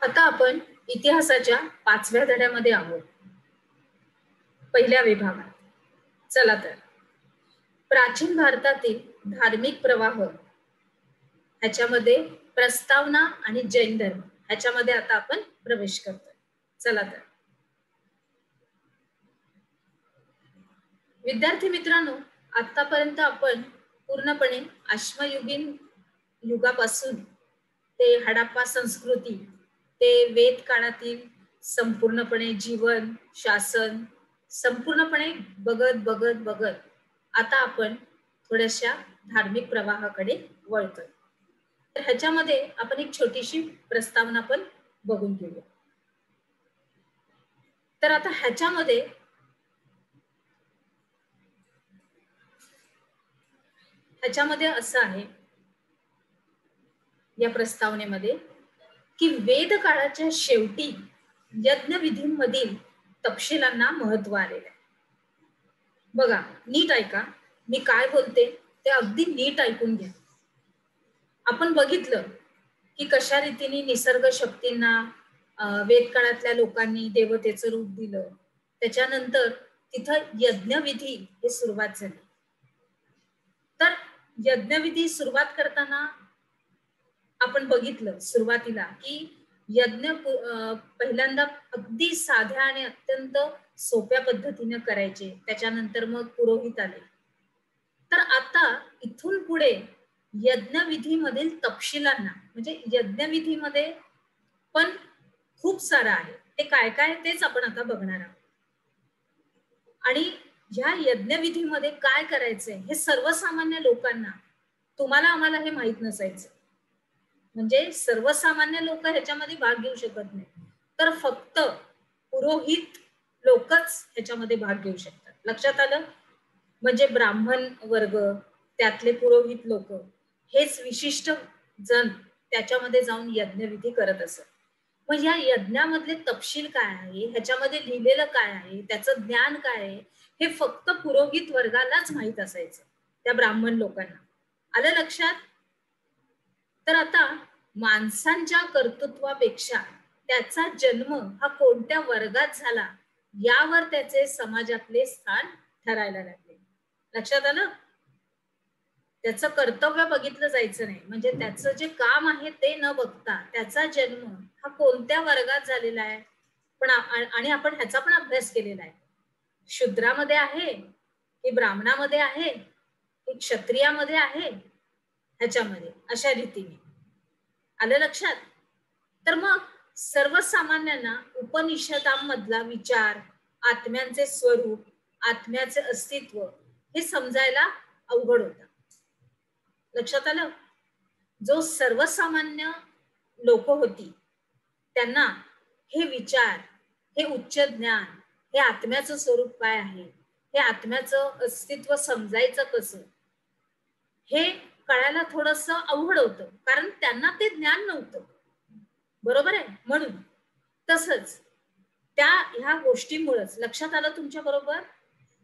आता आपण इतिहासाच्या 5व्या धड्यामध्ये आहोत, पहिल्या विभागात. चला तर, प्राचीन भारतातील धार्मिक प्रवाह ह्याच्यामध्ये प्रस्तावना आणि जैन धर्म ह्याच्यामध्ये आता आपण प्रवेश करतोय. चला तर, विद्यार्थी मित्रांनो, आतापर्यंत आपण पूर्णपणे अश्मयुगीन युगापासून ते हडप्पा संस्कृती ते वेद काळातील संपूर्णपणे जीवन शासन संपूर्णपणे बघत बघत बघत आता आपण थोड्याशा धार्मिक प्रवाहाकडे वळतोय. तर ह्याच्यामध्ये आपण एक छोटीशी प्रस्तावना पण बघून घेऊया. तर आता ह्याच्यामध्ये असं आहे या प्रस्तावनेमध्ये की वेद काळाच्या शेवटी यज्ञविधींमधील तपशिलांना महत्व आलेलं आहे. बघा, नीट ऐका, मी काय बोलते ते अगदी नीट ऐकून घ्या. आपण बघितलं की कशा रीतीने निसर्ग शक्तींना वेद काळातल्या लोकांनी देवतेचं रूप दिलं, त्याच्यानंतर तिथं यज्ञविधी हे सुरुवात झाली. तर यज्ञविधी सुरुवात करताना आपण बघितलं सुरुवातीला की यज्ञ पहिल्यांदा अगदी साध्या आणि अत्यंत सोप्या पद्धतीने करायचे, त्याच्यानंतर मग पुरोहित आले. तर आता इथून पुढे यज्ञविधीमधील तपशिलांना, म्हणजे यज्ञविधीमध्ये पण खूप सारं आहे, ते काय काय तेच आपण आता बघणार आहोत. आणि ह्या यज्ञविधीमध्ये काय करायचंय हे सर्वसामान्य लोकांना, तुम्हाला आम्हाला हे माहित नसायचं. म्हणजे सर्वसामान्य लोक ह्याच्यामध्ये भाग घेऊ शकत नाही, तर फक्त पुरोहित लोकच ह्याच्यामध्ये भाग घेऊ शकतात. लक्षात आलं? म्हणजे ब्राह्मण वर्ग, त्यातले पुरोहित लोक हेच विशिष्ट जण त्याच्यामध्ये जाऊन यज्ञविधी करत असत. मग या यज्ञामधले तपशील काय आहे, ह्याच्यामध्ये लिहिलेलं काय आहे, त्याचं ज्ञान काय आहे, हे फक्त पुरोहित वर्गालाच माहित असायचं, त्या ब्राह्मण लोकांना. आलं लक्षात? तर आता माणसांच्या कर्तृत्वापेक्षा त्याचा जन्म हा कोणत्या वर्गात झाला यावर त्याचे समाजातले स्थान ठरायला लागले. लक्षात आलं? त्याचं कर्तव्य बघितलं जायचं नाही, म्हणजे त्याचं जे काम आहे ते न बघता त्याचा जन्म हा कोणत्या वर्गात झालेला आहे. पण आणि आपण ह्याचा पण अभ्यास केलेला आहे. शूद्रामध्ये आहे की ब्राह्मणामध्ये आहे की क्षत्रियामध्ये आहे, ह्याच्यामध्ये अशा रीतीने. आलं लक्षात? तर मग सर्वसामान्यांना उपनिषदांमधला विचार, आत्म्यांचे स्वरूप, आत्म्याचे अस्तित्व हे समजायला अवघड होतं. लक्षात आलं? जो सर्वसामान्य लोक होती त्यांना हे विचार, हे उच्च ज्ञान, हे आत्म्याचं स्वरूप काय आहे, हे आत्म्याचं अस्तित्व समजायचं कसं, हे कळायला थोडंसं अवघड होतं, कारण त्यांना ते ज्ञान नव्हतं. बरोबर आहे? म्हणून तसंच ह्या गोष्टीमुळेच, लक्षात आलं तुमच्या बरोबर,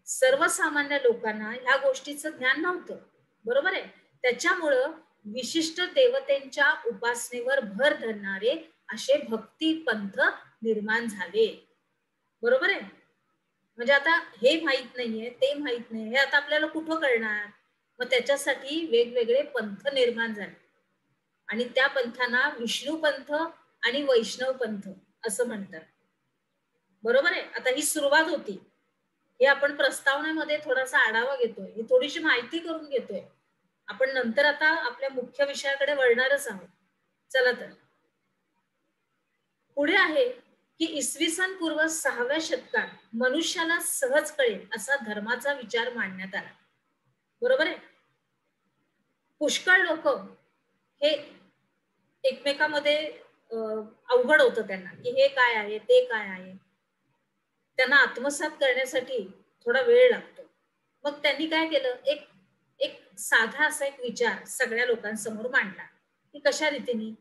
सर्वसामान्य लोकांना ह्या गोष्टीचं ज्ञान नव्हतं. बरोबर आहे? त्याच्यामुळं विशिष्ट देवतेंच्या उपासनेवर भर धरणारे असे भक्ती पंथ निर्माण झाले. बरोबर आहे? म्हणजे आता हे माहित नाहीये, ते माहित नाही, हे आता आपल्याला कुठं कळणार? मग त्याच्यासाठी वेगवेगळे पंथ निर्माण झाले आणि त्या पंथांना विष्णू पंथ आणि वैष्णव पंथ असं म्हणतात. बरोबर आहे? आता ही सुरुवात होती, हे आपण प्रस्तावनेमध्ये थोडासा आढावा घेतोय, ही थोडीशी माहिती करून घेतोय. आपण नंतर आता आपल्या मुख्य विषयाकडे वळणारच आहोत. चला तर, पुढे आहे की इसवी सन पूर्व 6व्या शतकात मनुष्याला सहज कळेल असा धर्माचा विचार मांडण्यात आला. बरोबर आहे? पुष्कळ लोक हे एकमेकांमध्ये अवघड होतं त्यांना, की हे काय आहे, ते काय आहे, त्यांना आत्मसात करण्यासाठी थोडा वेळ लागतो. मग त्यांनी काय केलं, एक साधा असा एक विचार सगळ्या लोकांसमोर मांडला, की कशा रीतीने,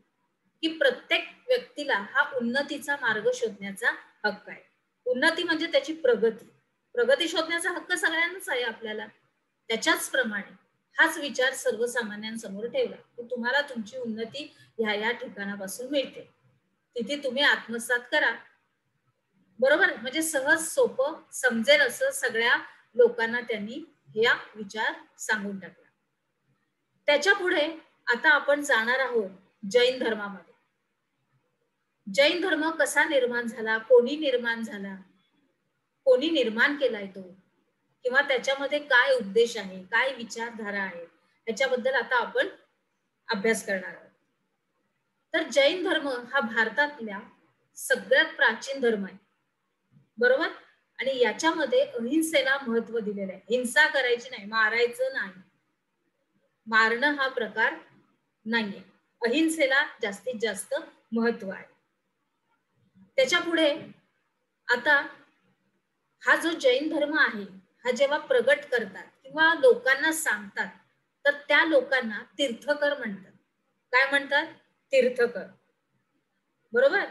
की प्रत्येक व्यक्तीला हा उन्नतीचा मार्ग शोधण्याचा हक्क आहे. उन्नती म्हणजे त्याची प्रगती शोधण्याचा हक्क सगळ्यांनाच आहे आपल्याला. त्याच्याच प्रमाणे हाच विचार सर्वसामान्यांसमोर ठेवला की तुम्हाला तुमची उन्नती ह्या ठिकाणापासून मिळते. तिथे तुम्ही आत्मसात करा. बरोबर, म्हणजे सहज सोपं समजेल असं सगळ्या लोकांना त्यांनी या विचार सांगून टाकला. त्याच्या पुढे आता आपण जाणार आहोत जैन धर्मामध्ये. जैन धर्म कसा निर्माण झाला, कोणी निर्माण झाला, कोणी निर्माण केलाय तो, किंवा त्याच्यामध्ये काय उद्देश आहे, काय विचारधारा आहे, याच्याबद्दल आता आपण अभ्यास करणार आहोत. तर जैन धर्म हा भारतातल्या सगळ्यात प्राचीन धर्म आहे. बरोबर, आणि याच्यामध्ये अहिंसेला महत्व दिलेलं आहे. हिंसा करायची नाही, मारायचं नाही, मारणं हा प्रकार नाहीये. अहिंसेला जास्तीत जास्त महत्व आहे. त्याच्या पुढे आता हा जो जैन धर्म आहे, हा जेव्हा प्रगट करतात किंवा लोकांना सांगतात, तर त्या लोकांना तीर्थकर म्हणतात. काय म्हणतात? तीर्थकर. बरोबर,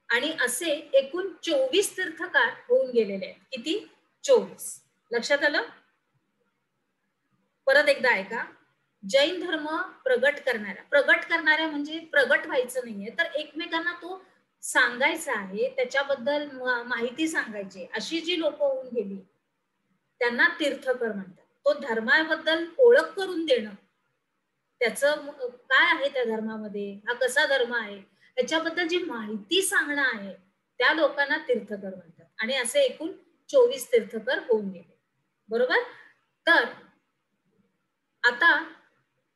आणि असे एकूण 24 तीर्थकार होऊन गेलेले आहेत. किती? 24. लक्षात आलं? परत एकदा ऐका. जैन धर्म प्रगट करणाऱ्या म्हणजे प्रगट व्हायचं नाहीये, तर एकमेकांना तो सांगायचा आहे, त्याच्याबद्दल माहिती सांगायची, अशी जी लोक होऊन गेली त्यांना तीर्थकर म्हणतात. तो धर्माबद्दल ओळख करून देणं, त्याचं काय आहे त्या धर्मामध्ये, हा कसा धर्म आहे, त्याच्याबद्दल जी माहिती सांगणं आहे, त्या लोकांना तीर्थकर म्हणतात. आणि असे एकूण 24 तीर्थकर होऊन गेले. बरोबर, तर आता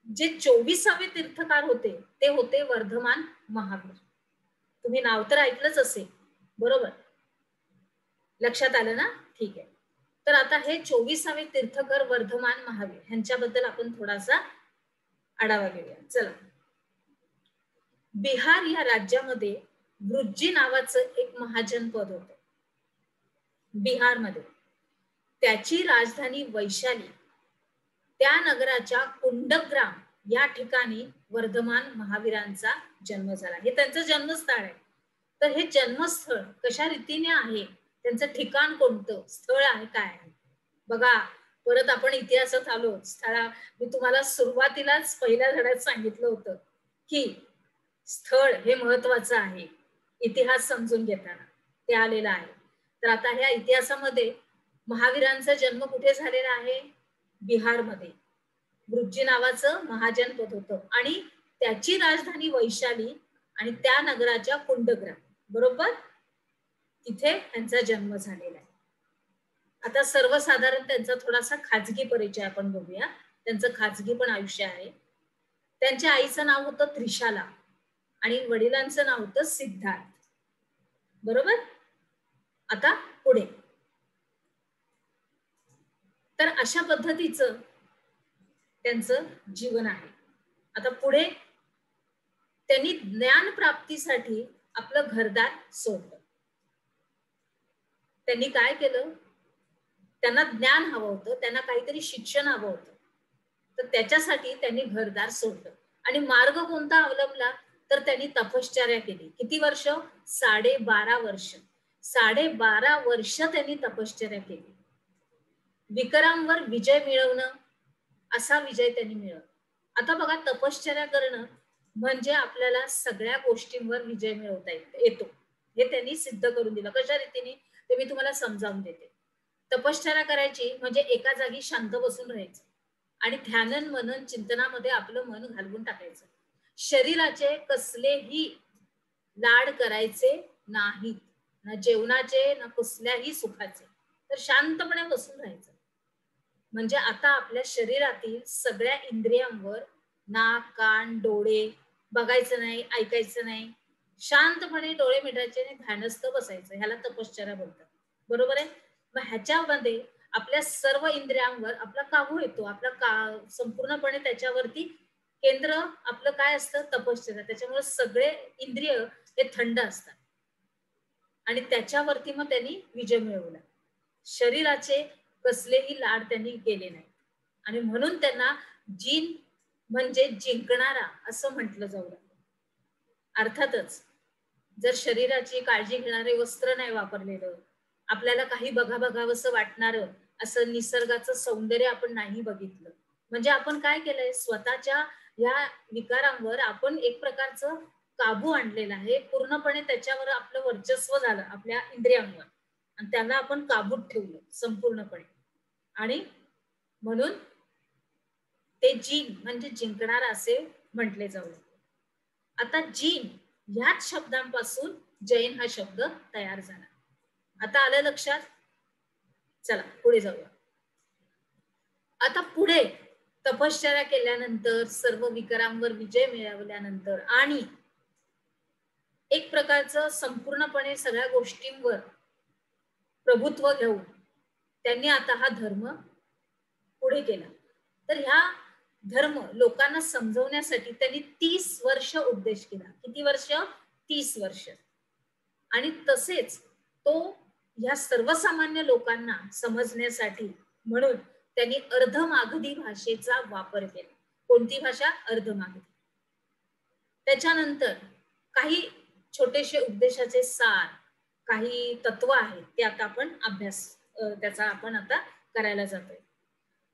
जे 24वे तीर्थकार होते ते होते वर्धमान महावीर. तुम्ही नाव तर ऐकलंच असेल. बरोबर, लक्षात आलं ना? ठीक आहे. तर आता हे 24वे तीर्थकर वर्धमान महावीर ह्यांच्याबद्दल आपण थोडासा आढावा घेऊया. चला. बिहार या राज्यामध्ये वृज्जी नावाचं एक महाजनपद होतं बिहारमध्ये. त्याची राजधानी वैशाली, त्या नगराच्या कुंडग्राम या ठिकाणी वर्धमान महावीरांचा जन्म झाला. हे त्यांचं जन्मस्थळ आहे. तर हे जन्मस्थळ कशा रीतीने आहे, त्यांचं ठिकाण कोणतं, स्थळ आहे काय आहे बघा. परत आपण इतिहासात आलो. स्थळा मी तुम्हाला सुरुवातीलाच पहिल्या धड्यात सांगितलं होतं की स्थळ हे महत्वाचं आहे इतिहास समजून घेताना, ते आलेलं आहे. तर आता ह्या इतिहासामध्ये महावीरांचा जन्म कुठे झालेला आहे? बिहारमध्ये. वृज्जी नावाचं महाजनपद होतं आणि त्याची राजधानी वैशाली आणि त्या नगराच्या कुंडग्राम, बरोबर, तिथे त्यांचा जन्म झालेला आहे. आता सर्वसाधारण त्यांचा थोडासा खाजगी परिचय आपण बघूया. त्यांचं खाजगी पण आयुष्य आहे. त्यांच्या आईचं नाव होतं त्रिशाला आणि वडिलांचं नाव होतं सिद्धार्थ. बरोबर, आता पुढे. तर अशा पद्धतीचं त्यांचं जीवन आहे. आता पुढे त्यांनी ज्ञान प्राप्तीसाठी आपलं घरदार सोडलं. त्यांनी काय केलं? त्यांना ज्ञान हवं होतं, त्यांना काहीतरी शिक्षण हवं होतं, तर त्याच्यासाठी त्यांनी घरदार सोडलं. आणि मार्ग कोणता अवलंबला? तर त्यांनी तपश्चर्या केली. किती वर्ष? 12.5 वर्ष. 12.5 वर्ष त्यांनी तपश्चर्या केली. विकरांवर विजय मिळवणं, असा विजय त्यांनी मिळवला. आता बघा, तपश्चर्या करणं म्हणजे आपल्याला सगळ्या गोष्टींवर विजय मिळवता येतो, हे त्यांनी सिद्ध करून दिलं. कशा रीतीने ते मी तुम्हाला समजावून देते. तपश्चर्या करायची म्हणजे एका जागी शांत बसून राहायचं आणि ध्यान मनन चिंतनामध्ये आपलं मन घालवून टाकायचं. शरीराचे कसलेही लाड करायचे नाहीत, ना जेवणाचे ना कसल्याही सुखाचे. तर शांतपणे बसून राहायचं. म्हणजे आता आपल्या शरीरातील सगळ्या इंद्रियांवर नाक कान डोळे बघायचं नाही, ऐकायचं नाही, शांतपणे डोळे मिटायचे आणि ध्यानस्थ बसायचं. ह्याला तपश्चर्या बोलतात. बरोबर आहे. मग ह्याच्यामध्ये आपल्या सर्व इंद्रियांवर आपला काबू येतो. आपला संपूर्णपणे त्याच्यावरती केंद्र आपलं काय असतं? तपश्चर्या. त्याच्यामुळे सगळे इंद्रिय हे थंड असतात आणि त्याच्यावरती मग त्यांनी विजय मिळवला. शरीराचे कसलेही लाड त्यांनी केले नाही आणि म्हणून त्यांना जीन म्हणजे जिंकणारा असं म्हटलं जाऊ लागलं. अर्थातच जर शरीराची काळजी घेणारे वस्त्र नाही वापरलेलं, आपल्याला काही बघावंसं वाटणारं असं निसर्गाचं सौंदर्य आपण नाही बघितलं, म्हणजे आपण काय केलंय? स्वतःच्या या विकारांवर आपण एक प्रकारचं काबू आणलेला आहे, पूर्णपणे त्याच्यावर आपलं वर्चस्व झालं आपल्या इंद्रियांवर आणि त्याला आपण काबूत ठेवलं संपूर्णपणे. आणि म्हणून ते जीन म्हणजे जिंकणार असे म्हटले जाऊ. आता जीन ह्याच शब्दांपासून जैन हा शब्द तयार झाला. आता आलं लक्षात? चला पुढे जाऊया. आता पुढे तपश्चर्या केल्यानंतर, सर्व विकारांवर विजय मिळवल्यानंतर आणि एक प्रकारचं संपूर्णपणे सगळ्या गोष्टींवर प्रभुत्व घेऊन त्यांनी आता हा धर्म पुढे केला. तर ह्या धर्म लोकांना समजवण्यासाठी त्यांनी 30 वर्ष उपदेश केला. किती वर्ष? 30 वर्ष. आणि तसेच तो ह्या सर्वसामान्य लोकांना समजण्यासाठी म्हणून त्यांनी अर्धमागधी भाषेचा वापर केला. कोणती भाषा? अर्धमागधी. त्याच्यानंतर काही छोटेसे उपदेशाचे सार, काही तत्व आहेत ते आता आपण अभ्यास त्याचा आपण आता करायला जातोय.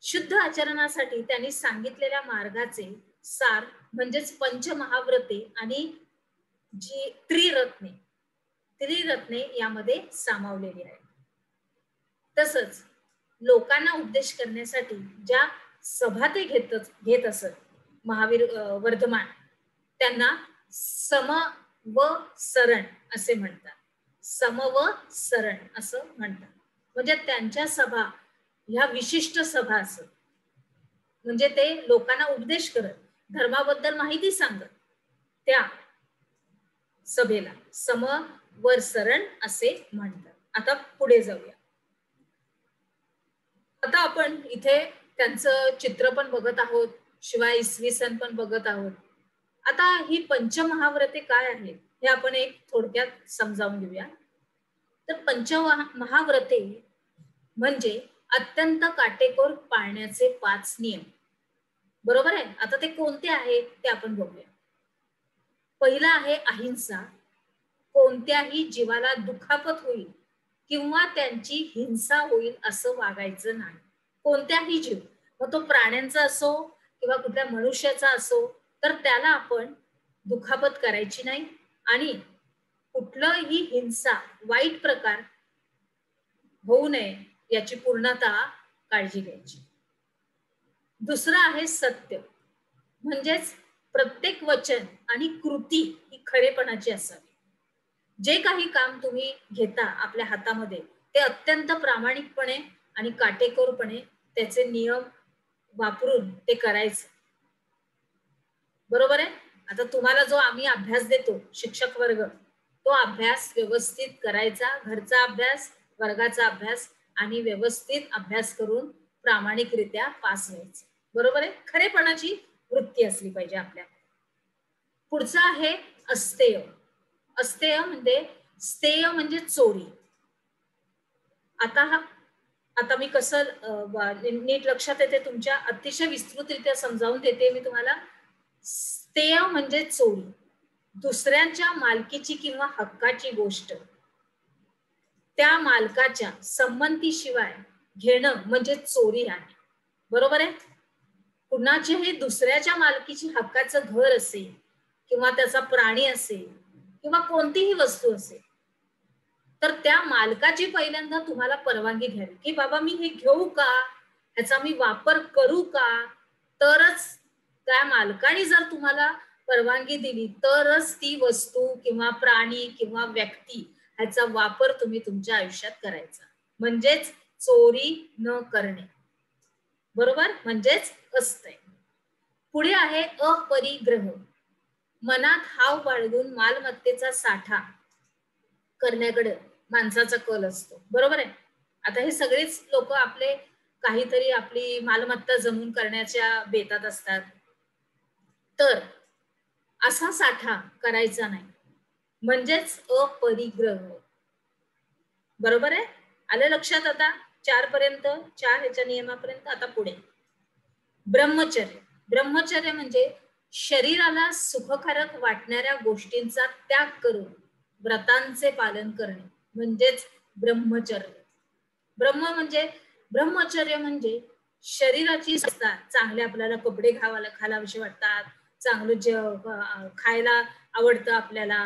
शुद्ध आचरणासाठी त्यांनी सांगितलेल्या मार्गाचे सार म्हणजेच पंचमहाव्रते आणि जी त्रिरत्ने यामध्ये सामावलेली आहे. तसंच लोकांना उपदेश करण्यासाठी ज्या सभा ते घेत असत महावीर वर्धमान, त्यांना सम व सरण असे म्हणतात. सम व सरण असं म्हणतात. म्हणजे त्यांच्या सभा ह्या विशिष्ट सभा असत, म्हणजे ते लोकांना उपदेश करत, धर्माबद्दल माहिती सांगत, त्या सभेला सम व सरण असे म्हणतात. आता पुढे जाऊया. आता आपण इथे त्यांचं चित्र पण बघत आहोत, शिवाय इसवी सन पण बघत आहोत. आता ही पंचमहाव्रते काय आहेत हे आपण एक थोडक्यात समजावून घेऊया. तर पंचमहाव्रते म्हणजे अत्यंत काटेकोर पाळण्याचे 5 नियम. बरोबर आहे? आता ते कोणते आहेत ते आपण बघूया. पहिला आहे अहिंसा. कोणत्याही जीवाला दुखापत होईल किंवा त्यांची हिंसा होईल असं वागायचं नाही. कोणत्याही जीव, मग तो प्राण्यांचा असो किंवा कुठल्या मनुष्याचा असो, तर त्याला आपण दुखापत करायची नाही आणि कुठलंही हिंसा, वाईट प्रकार होऊ नये याची पूर्णतः काळजी घ्यायची. दुसरं आहे सत्य, म्हणजेच प्रत्येक वचन आणि कृती ही खरेपणाची असावी. जे काही काम तुम्ही घेता आपल्या हातामध्ये ते अत्यंत प्रामाणिकपणे आणि काटेकोरपणे त्याचे नियम वापरून ते करायचं. बरोबर आहे? आता तुम्हाला जो आम्ही अभ्यास देतो शिक्षक वर्ग, तो अभ्यास व्यवस्थित करायचा. घरचा अभ्यास, वर्गाचा अभ्यास आणि व्यवस्थित अभ्यास करून प्रामाणिकरित्या पास व्हायचं. बरोबर आहे? खरेपणाची वृत्ती असली पाहिजे आपल्या. पुढचं आहे अस्तेय. अस्तेय म्हणजे स्थेय म्हणजे चोरी. आता मी कसं नीट लक्षात येते तुमच्या, अतिशय विस्तृतरित्या समजावून देते मी तुम्हाला. स्थेय म्हणजे चोरी, दुसऱ्यांच्या मालकीची किंवा हक्काची गोष्ट त्या मालकाच्या संमतीशिवाय घेणं म्हणजे चोरी आहे. बरोबर आहे? कुणाचेही दुसऱ्याच्या मालकीची हक्काचं घर असेल किंवा त्याचा प्राणी असेल किंवा कोणतीही वस्तू असेल, तर त्या मालकाची पहिल्यांदा तुम्हाला परवानगी घ्यावी की बाबा मी हे घेऊ का, ह्याचा मी वापर करू का. तरच त्या मालकाने जर तुम्हाला परवानगी दिली तरच ती वस्तू किंवा प्राणी किंवा व्यक्ती ह्याचा वापर तुम्ही तुमच्या आयुष्यात करायचा. म्हणजेच चोरी न करणे. बरोबर? म्हणजेच असतंय. पुढे आहे अपरिग्रह. मनात हाव बाळगून मालमत्तेचा साठा करण्याकडे माणसाचा कल असतो. बरोबर आहे? आता हे सगळेच लोक आपले काहीतरी आपली मालमत्ता जमून करण्याच्या बेतात असतात. तर असा साठा करायचा नाही, म्हणजेच अपरिग्रह. बरोबर आहे? आलं लक्षात? आता 4 पर्यंत, 4 ह्याच्या नियमापर्यंत. आता पुढे ब्रह्मचर्य. ब्रह्मचर्य म्हणजे शरीराला सुखकारक वाटणाऱ्या गोष्टींचा त्याग करून व्रतांचे पालन करणे म्हणजेच ब्रह्मचर्य. ब्रह्मचर्य म्हणजे शरीराची चांगले आपल्याला कपडे घालावेसे वाटतात, चांगलं खायला आवडतं आपल्याला,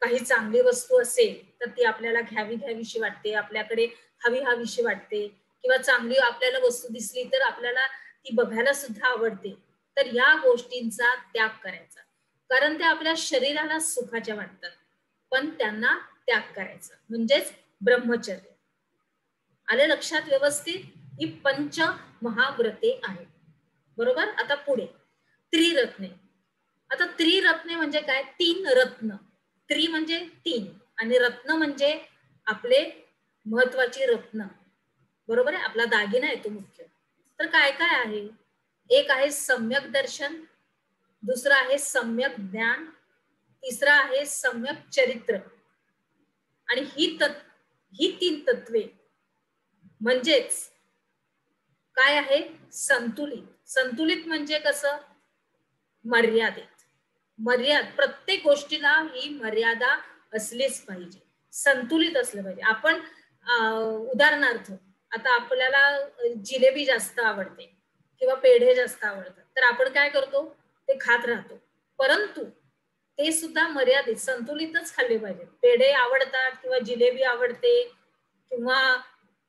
काही चांगली वस्तू असेल तर ती आपल्याला घ्यावीशी वाटते, आपल्याकडे हवीशी वाटते, किंवा चांगली आपल्याला वस्तू दिसली तर आपल्याला ती बघायला सुद्धा आवडते. तर या गोष्टींचा त्याग करायचा, कारण त्या आपल्या शरीराला सुखाच्या वाटतात, पण त्यांना त्याग करायचा म्हणजेच ब्रह्मचर्य. आले लक्षात व्यवस्थित? ही पंच महाव्रते आहेत. बरोबर. आता पुढे त्रिरत्ने. आता त्रिरत्ने म्हणजे काय? 3 रत्न. त्रि म्हणजे 3 आणि रत्न म्हणजे आपले महत्वाची रत्न. बरोबर आहे. आपला दागिना आहे तो मुख्य. तर काय काय आहे? एक आहे सम्यक दर्शन, दुसरा आहे सम्यक ज्ञान, तिसरा आहे सम्यक चरित्र, आणि ही 3 तत्वे म्हणजेच काय आहे? संतुलित. संतुलित म्हणजे कसं? मर्याद. प्रत्येक गोष्टीला ही मर्यादा असलीच पाहिजे, संतुलित असलं पाहिजे. आपण उदाहरणार्थ आता आपल्याला जिलेबी जास्त आवडते किंवा पेढे जास्त आवडतात, तर आपण काय करतो? ते खात राहतो, परंतु ते सुद्धा मर्यादित संतुलितच खाल्ले पाहिजे. पेढे आवडतात किंवा जिलेबी आवडते किंवा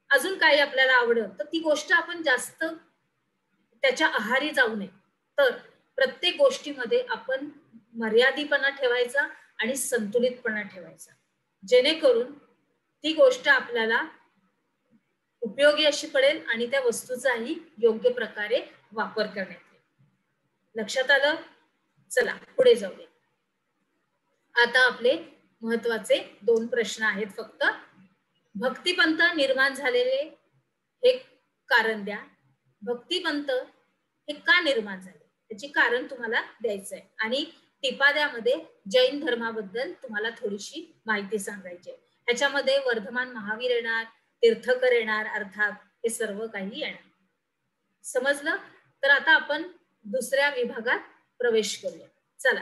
अजून काही आपल्याला आवडत, तर ती गोष्ट आपण जास्त त्याच्या आहारी जाऊ नये. तर प्रत्येक गोष्टीमध्ये आपण मर्यादितपणा ठेवायचा आणि संतुलितपणा ठेवायचा, जेणेकरून ती गोष्ट आपल्याला उपयोगी अशी पडेल आणि त्या वस्तूचाही योग्य प्रकारे वापर करण्यात येईल. लक्षात आलं? चला पुढे जाऊया. आता आपले महत्वाचे 2 प्रश्न आहेत फक्त. भक्तिपंथ निर्माण झालेले हे कारण द्या. भक्तिपंथ हे का निर्माण झाले त्याची कारण तुम्हाला द्यायचं आहे, आणि टिपाद्यामध्ये जैन धर्माबद्दल तुम्हाला थोडीशी माहिती सांगायची आहे. ह्याच्यामध्ये वर्धमान महावीर येणार, तीर्थकर येणार, अर्थात हे सर्व काही येणार. समजलं? तर आता आपण दुसऱ्या विभागात प्रवेश करूया. चला